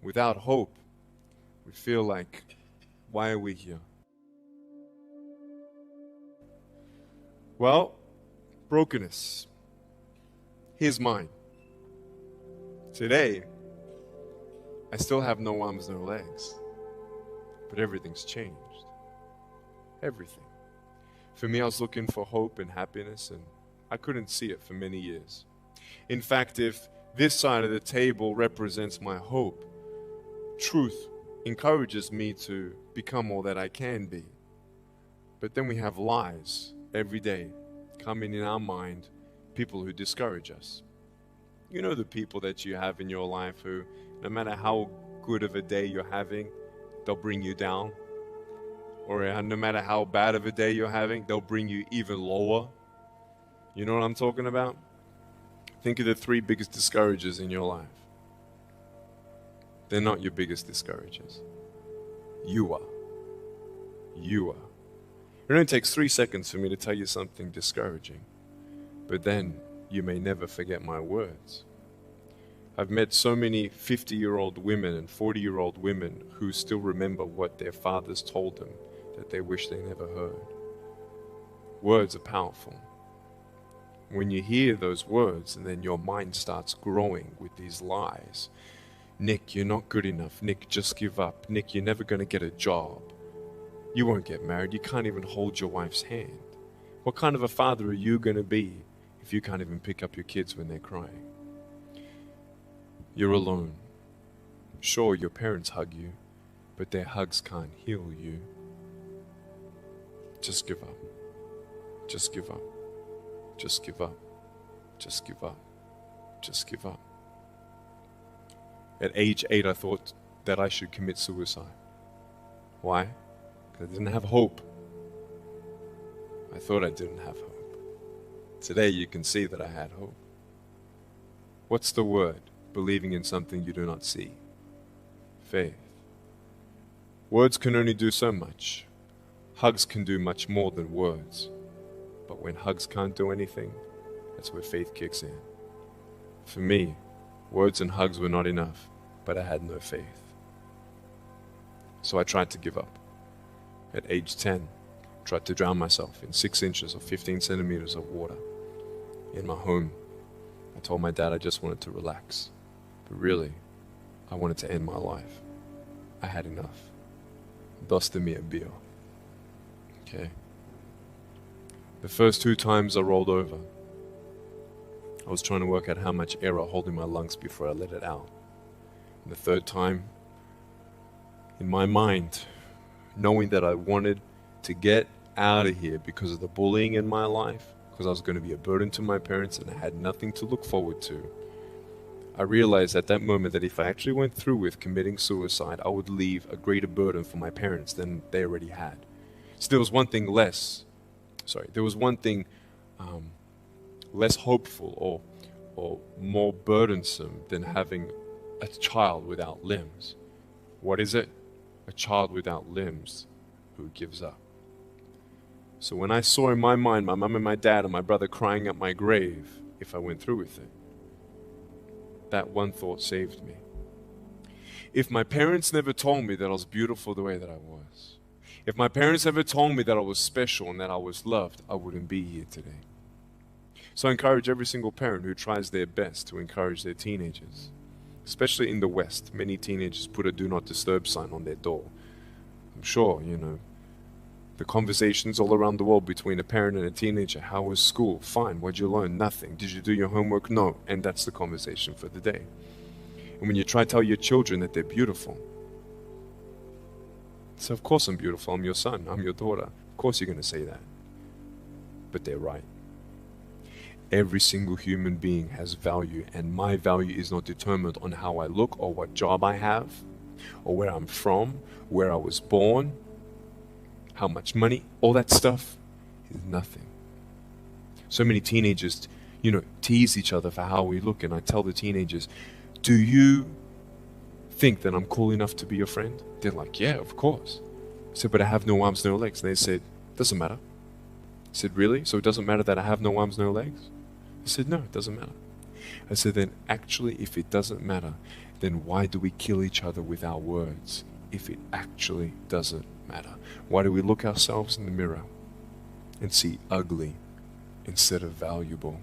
Without hope, we feel like, why are we here? Well, brokenness. Here's mine. Today, I still have no arms, no legs. But everything's changed. Everything. For me, I was looking for hope and happiness, and I couldn't see it for many years. In fact, if this side of the table represents my hope, truth encourages me to become all that I can be. But then we have lies every day coming in our mind, people who discourage us. You know the people that you have in your life who, no matter how good of a day you're having, they'll bring you down. Or no matter how bad of a day you're having, they'll bring you even lower. You know what I'm talking about? Think of the three biggest discouragers in your life. They're not your biggest discouragers. You are. You are. It only takes 3 seconds for me to tell you something discouraging, but then you may never forget my words. I've met so many 50-year-old women and 40-year-old women who still remember what their fathers told them that they wish they never heard. Words are powerful. When you hear those words and then your mind starts growing with these lies. Nick, you're not good enough. Nick, just give up. Nick, you're never going to get a job. You won't get married. You can't even hold your wife's hand. What kind of a father are you going to be if you can't even pick up your kids when they're crying? You're alone. Sure, your parents hug you, but their hugs can't heal you. Just give up. Just give up. Just give up. Just give up. Just give up. At age 8, I thought that I should commit suicide. Why? Because I didn't have hope. I thought I didn't have hope. Today you can see that I had hope. What's the word? Believing in something you do not see. Faith. Words can only do so much. Hugs can do much more than words. But when hugs can't do anything, that's where faith kicks in. For me, words and hugs were not enough, but I had no faith. So I tried to give up. At age 10, tried to drown myself in 6 inches or 15 centimeters of water. In my home, I told my dad I just wanted to relax. But really, I wanted to end my life. I had enough. Dosta mi bio. Okay. The first 2 times I rolled over, I was trying to work out how much air I hold in my lungs before I let it out. And the third time, in my mind, knowing that I wanted to get out of here because of the bullying in my life, because I was going to be a burden to my parents and I had nothing to look forward to, I realized at that moment that if I actually went through with committing suicide, I would leave a greater burden for my parents than they already had. So there was one thing less hopeful or more burdensome than having a child without limbs. What is it? A child without limbs who gives up. So when I saw in my mind my mom and my dad and my brother crying at my grave, if I went through with it, that one thought saved me. If my parents never told me that I was beautiful the way that I was, if my parents never told me that I was special and that I was loved, I wouldn't be here today. So I encourage every single parent who tries their best to encourage their teenagers. Especially in the West, many teenagers put a do not disturb sign on their door. I'm sure, the conversations all around the world between a parent and a teenager. How was school? Fine. What'd you learn? Nothing. Did you do your homework? No. And that's the conversation for the day. And when you try to tell your children that they're beautiful, so of course I'm beautiful. I'm your son. I'm your daughter. Of course you're going to say that. But they're right. Every single human being has value, and my value is not determined on how I look or what job I have or where I'm from, where I was born, how much money. All that stuff is nothing. So many teenagers, tease each other for how we look, and I tell the teenagers, do you think that I'm cool enough to be your friend? They're like, yeah, of course. I said, but I have no arms, no legs. And they said, doesn't matter. I said, really? So it doesn't matter that I have no arms, no legs? I said, no, it doesn't matter. I said, then actually, if it doesn't matter, then why do we kill each other with our words if it actually doesn't matter? Why do we look ourselves in the mirror and see ugly instead of valuable?